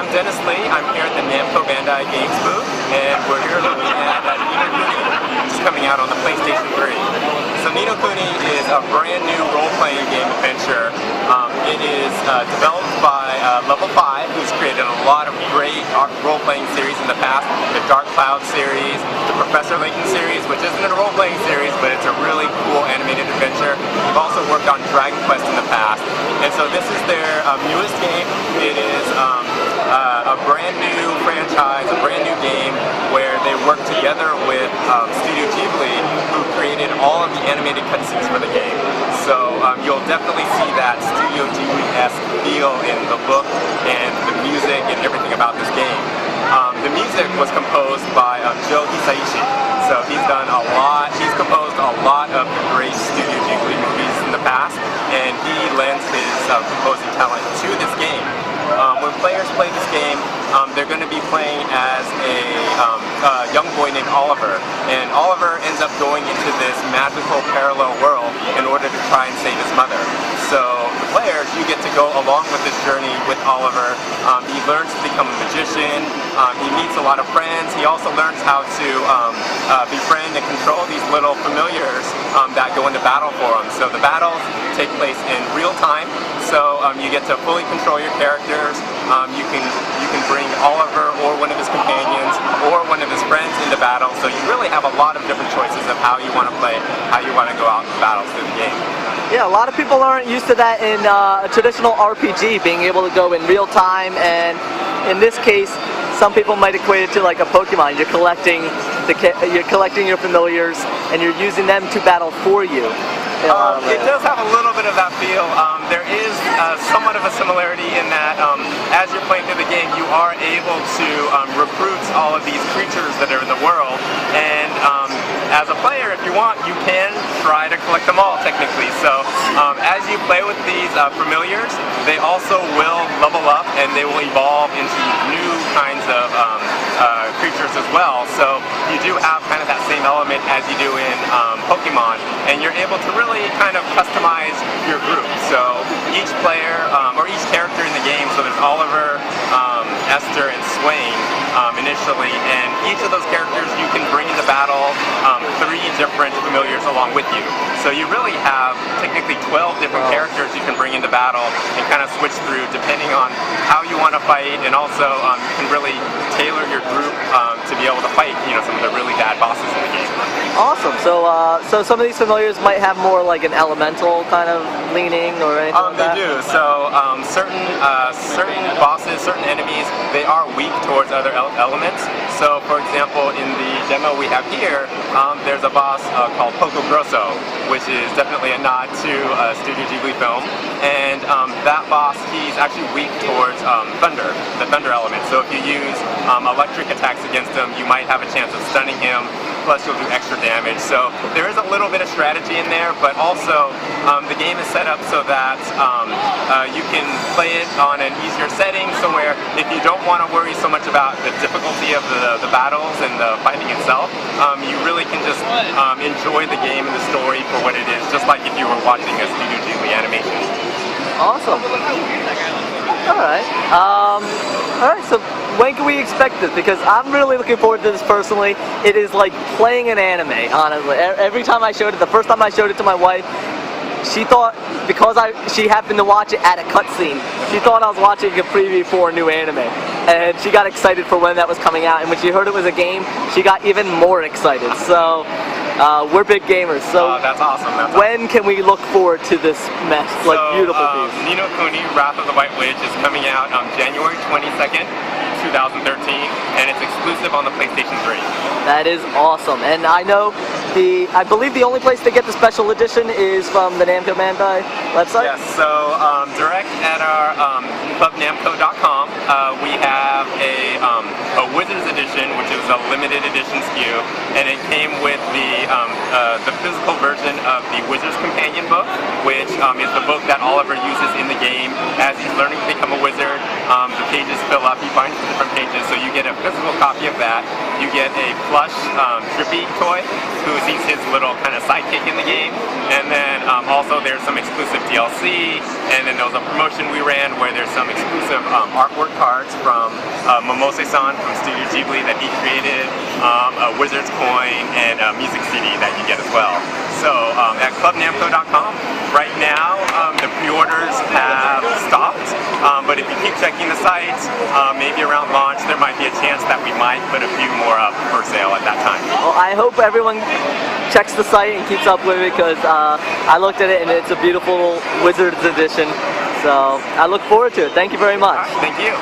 I'm Dennis Lee. I'm here at the Namco Bandai Games booth, and we're here looking at No Kuni, which is coming out on the PlayStation 3. So No Kuni is a brand new role-playing game adventure. It is developed by Level-5, who's created a lot of great role-playing series in the past. The Dark Cloud series, the Professor Layton series, which isn't a role-playing series, but it's a really cool animated adventure. They've also worked on Dragon Quest in the past. And so this is their newest game. It is a brand new franchise, a brand new game where they work together with Studio Ghibli, who created all of the animated cutscenes for the game. So you'll definitely see that Studio Ghibli-esque feel in the look and the music and everything about this game. The music was composed by Joe Hisaishi. So he's composed a lot of the great Studio Ghibli movies in the past, and he lends his composing talent to this game. When players play this game, they're going to be playing as a young boy named Oliver, and Oliver ends up going into this magical parallel world in order to try and save his mother. So the players, you get to go along with this journey with Oliver. He learns to become a magician. He meets a lot of friends. He also learns how to befriend and control these little familiars that go into battle for him. So the battles take place in real time. So you get to fully control your characters. You can bring Oliver or one of his companions or one of his friends into battle. So you really have a lot of different choices of how you want to play, how you want to go out and battle through the game. Yeah, a lot of people aren't used to that in a traditional RPG, being able to go in real time, and in this case, some people might equate it to like a Pokemon. You're collecting your familiars, and you're using them to battle for you. It does have a little bit of that feel. There is somewhat of a similarity in that as you're playing through the game, you are able to recruit all of these creatures that are in the world, and as a player, if you want, you can try to collect them all, technically. So as you play with these familiars, they also will level up, and they will evolve into new kinds of creatures as well. So you do have kind of that same element as you do in Pokemon, and you're able to really kind of customize your group. So each player, or each character in the game, so there's Oliver, Esther, and Swain initially, and each of those characters you can bring into battle 3 different familiars along with you. So you really have technically 12 different characters you can bring into battle and kind of switch through depending on how you want to fight, and also you can really tailor your group to be able to fight, some of the really bad bosses in the game. Awesome. So some of these familiars might have more like an elemental kind of leaning or anything like that? They do. So certain bosses, certain enemies, they are weak towards other elements. So for example, in the demo we have here, there's a boss called Poco Grosso, which is definitely a nod to a Studio Ghibli film. And that boss, he's actually weak towards thunder, the thunder element. So if you use electric attacks against him, you might have a chance of stunning him, plus you'll do extra damage. So there is a little bit of strategy in there, but also the game is set up so that you can play it on an easier setting, so where if you don't want to worry so much about the difficulty of the battles and the fighting itself, you really can just enjoy the game and the story for what it is, just like if you were watching a Studio Ghibli animation. Awesome. Alright. Alright, so when can we expect this? Because I'm really looking forward to this personally. It is like playing an anime, honestly. Every time I showed it, the first time I showed it to my wife, she thought, because she happened to watch it at a cutscene, she thought I was watching a preview for a new anime. And she got excited for when that was coming out, and when she heard it was a game, she got even more excited. So, we're big gamers, so that's awesome. When can we look forward to this mess, like beautiful piece? No Kuni, Wrath of the White Witch is coming out on January 22nd, 2013, and it's exclusive on the PlayStation 3. That is awesome, and I believe the only place to get the special edition is from the Namco Bandai website? Yes, so direct at our clubnamco.com, we have a Wizards edition, which is a limited edition SKU, and it came with the physical version of the Wizard's Companion book, which is the book that Oliver uses in the game as he's learning to become a wizard. The pages fill up, he finds different pages, so you get a physical copy of that. you get a plush Drippy toy, who's his little kind of sidekick in the game. And then also there's some exclusive DLC, and then there was a promotion we ran where there's some exclusive artwork cards from Momose-san from Studio Ghibli that he created, a Wizard's coin, and a music CD that you get as well. So at clubnamco.com, right now the pre-orders have stopped, but if you keep checking the site, maybe around launch there might be a chance that we might put a few more up for sale at that time. Well, I hope everyone checks the site and keeps up with it, because I looked at it and it's a beautiful Wizards edition. So I look forward to it. Thank you very much. Thank you.